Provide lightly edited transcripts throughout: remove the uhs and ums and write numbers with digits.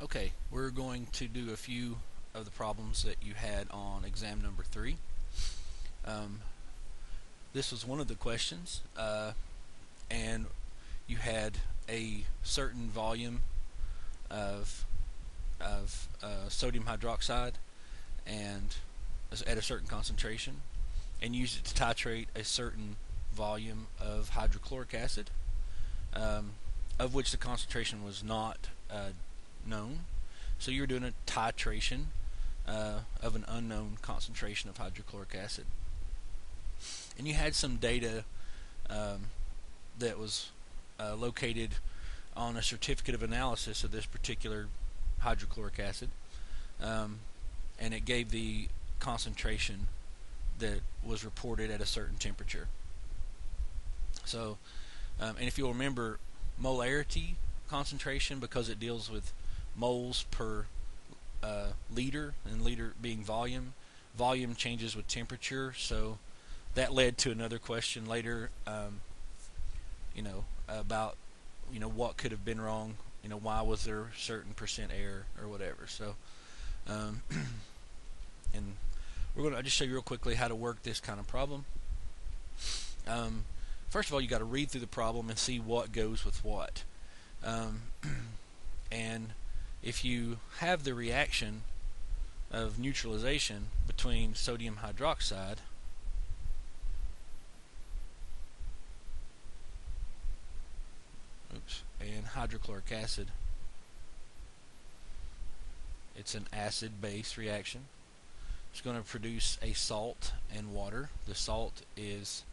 Okay, we're going to do a few of the problems that you had on exam number 3. Um, this was one of the questions, and you had a certain volume of sodium hydroxide and at a certain concentration, and used it to titrate a certain volume of hydrochloric acid, of which the concentration was not known. So you're doing a titration of an unknown concentration of hydrochloric acid. And you had some data that was located on a certificate of analysis of this particular hydrochloric acid, and it gave the concentration that was reported at a certain temperature. So, and if you'll remember, molarity concentration, because it deals with moles per liter, and liter being volume, volume changes with temperature. So that led to another question later, about what could have been wrong. Why was there a certain percent error or whatever. So, and we're going to just show you real quickly how to work this kind of problem. First of all, you got to read through the problem and see what goes with what. And if you have the reaction of neutralization between sodium hydroxide and hydrochloric acid, it's an acid-base reaction. It's going to produce a salt and water. The salt is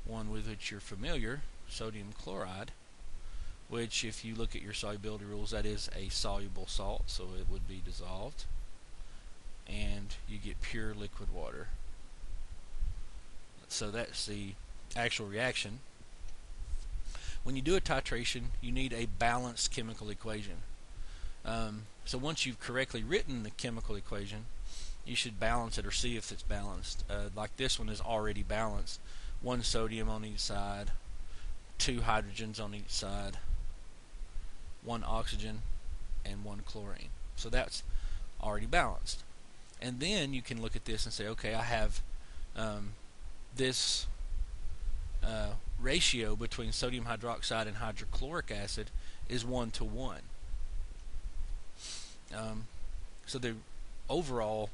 one with which you're familiar, sodium chloride, which, if you look at your solubility rules, that is a soluble salt, so it would be dissolved, and you get pure liquid water. So that's the actual reaction. When you do a titration, you need a balanced chemical equation. So once you've correctly written the chemical equation, you should balance it or see if it's balanced. Like this one is already balanced. 1 sodium on each side, 2 hydrogens on each side, 1 oxygen, and 1 chlorine. So that's already balanced. And then you can look at this and say, okay, I have this ratio between sodium hydroxide and hydrochloric acid is 1 to 1. So the overall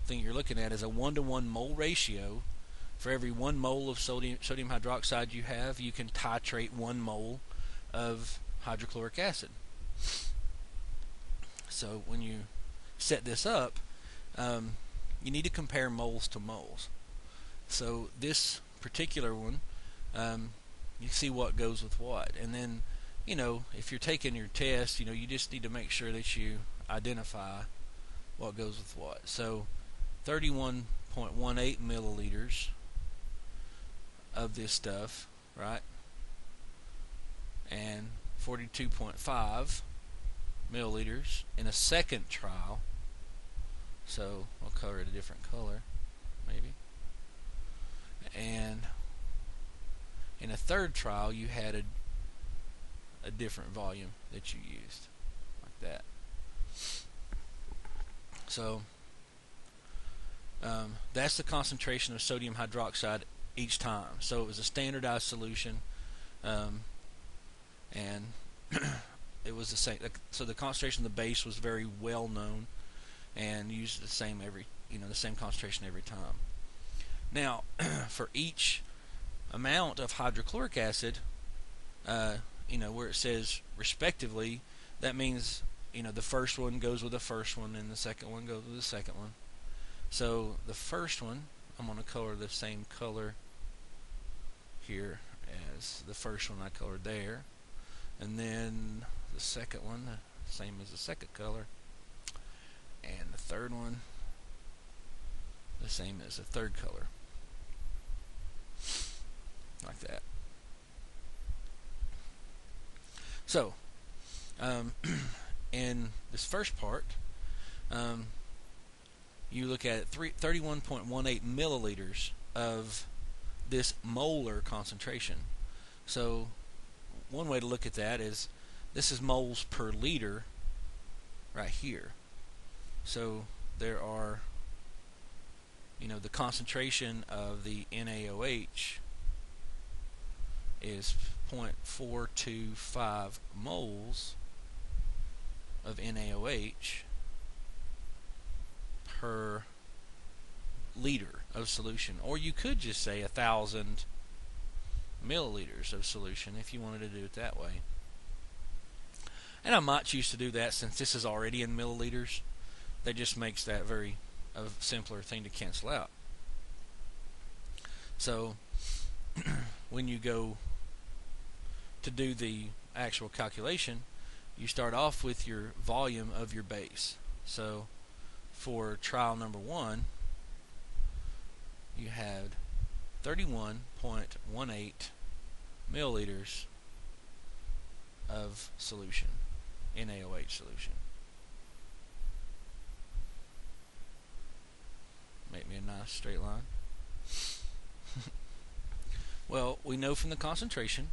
thing you're looking at is a 1 to 1 mole ratio. For every 1 mole of sodium hydroxide you have, you can titrate 1 mole of hydrochloric acid. So when you set this up, you need to compare moles to moles. So this particular one, you see what goes with what. And then, if you're taking your test, you just need to make sure that you identify what goes with what. So 31.18 milliliters of this stuff, right? And 42.5 milliliters in a second trial. So I'll color it a different color, maybe. And in a third trial, you had a different volume that you used, like that. So that's the concentration of sodium hydroxide each time. So it was a standardized solution, and it was the same. So the concentration of the base was very well known, and used the same the same concentration every time. Now, for each amount of hydrochloric acid, where it says respectively, that means the first one goes with the first one, and the second one goes with the second one. So the first one, I'm going to color the same color here as the first one I colored there, and then the second one, the same as the second color, and the third one, the same as the third color, like that. So in this first part, you look at 31.18 milliliters of this molar concentration. So one way to look at that is this is moles per liter, right here. So there are, the concentration of the NaOH is 0.425 moles of NaOH per liter of solution. Or you could just say 1,000 milliliters of solution if you wanted to do it that way. And I might choose to do that since this is already in milliliters. That just makes that a simpler thing to cancel out. So when you go to do the actual calculation, you start off with your volume of your base. So for trial number 1, you had 31.18 milliliters of solution, NaOH solution. Make me a nice straight line. Well, we know from the concentration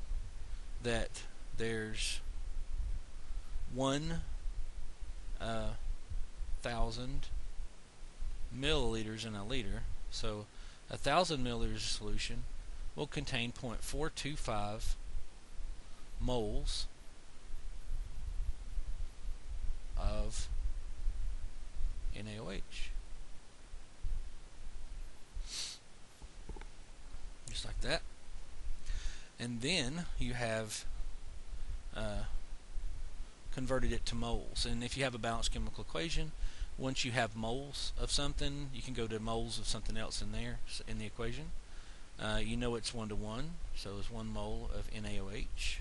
that there's 1,000 milliliters in a liter. So 1,000 milliliters of solution will contain 0.425 moles of NaOH. Just like that. And then you have converted it to moles. And if you have a balanced chemical equation, once you have moles of something, you can go to moles of something else in there in the equation. You know it's 1 to 1, so it's 1 mole of NaOH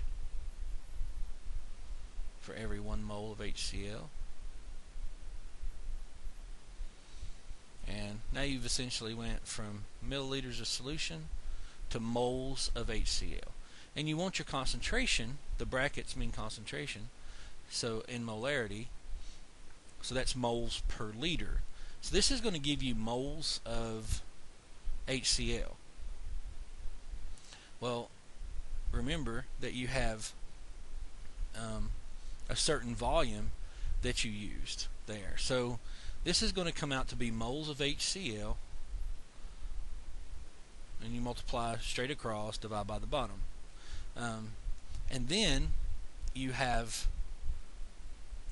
for every 1 mole of HCl. And now you've essentially went from milliliters of solution to moles of HCl. And you want your concentration, the brackets mean concentration, so in molarity, so that's moles per liter. So this is going to give you moles of HCl. Well, remember that you have a certain volume that you used there. So this is going to come out to be moles of HCl, and you multiply straight across, divide by the bottom. And then you have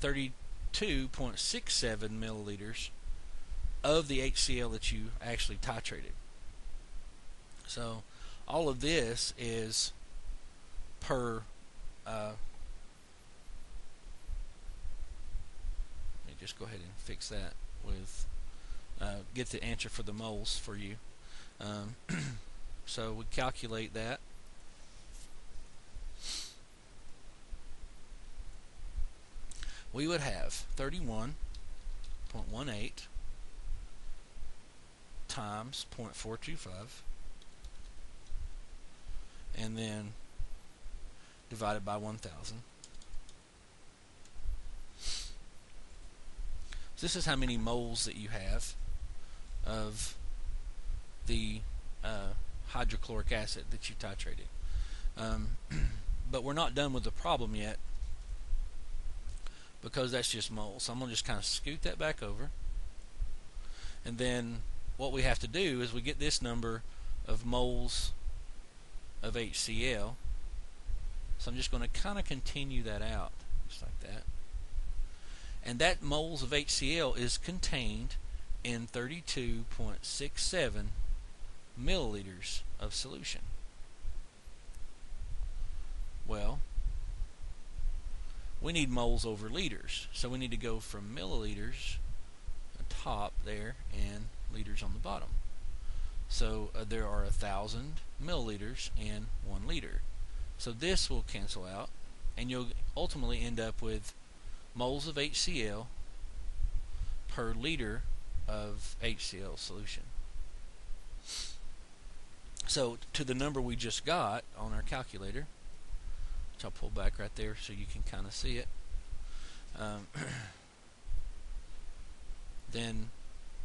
32.67 milliliters of the HCl that you actually titrated. So all of this is per let me just go ahead and fix that with get the answer for the moles for you. So we calculate that. We would have 31.18 times 0.425 and then divided by 1,000. So this is how many moles that you have of the hydrochloric acid that you titrated. But we're not done with the problem yet, because that's just moles. So I'm going to just kind of scoot that back over. And then what we have to do is we get this number of moles of HCl. So I'm just going to kind of continue that out, just like that. And that moles of HCl is contained in 32.67 milliliters of solution. Well, we need moles over liters, so we need to go from milliliters on top there and liters on the bottom. So there are 1,000 milliliters in 1 liter. So this will cancel out, and you'll ultimately end up with moles of HCl per liter of HCl solution. So to the number we just got on our calculator, which I'll pull back right there so you can kind of see it, then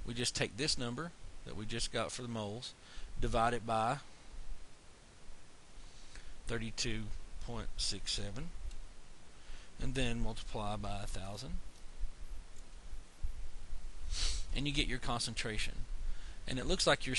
we just take this number that we just got for the moles, divide it by 32.67, and then multiply by 1,000, and you get your concentration. And it looks like you're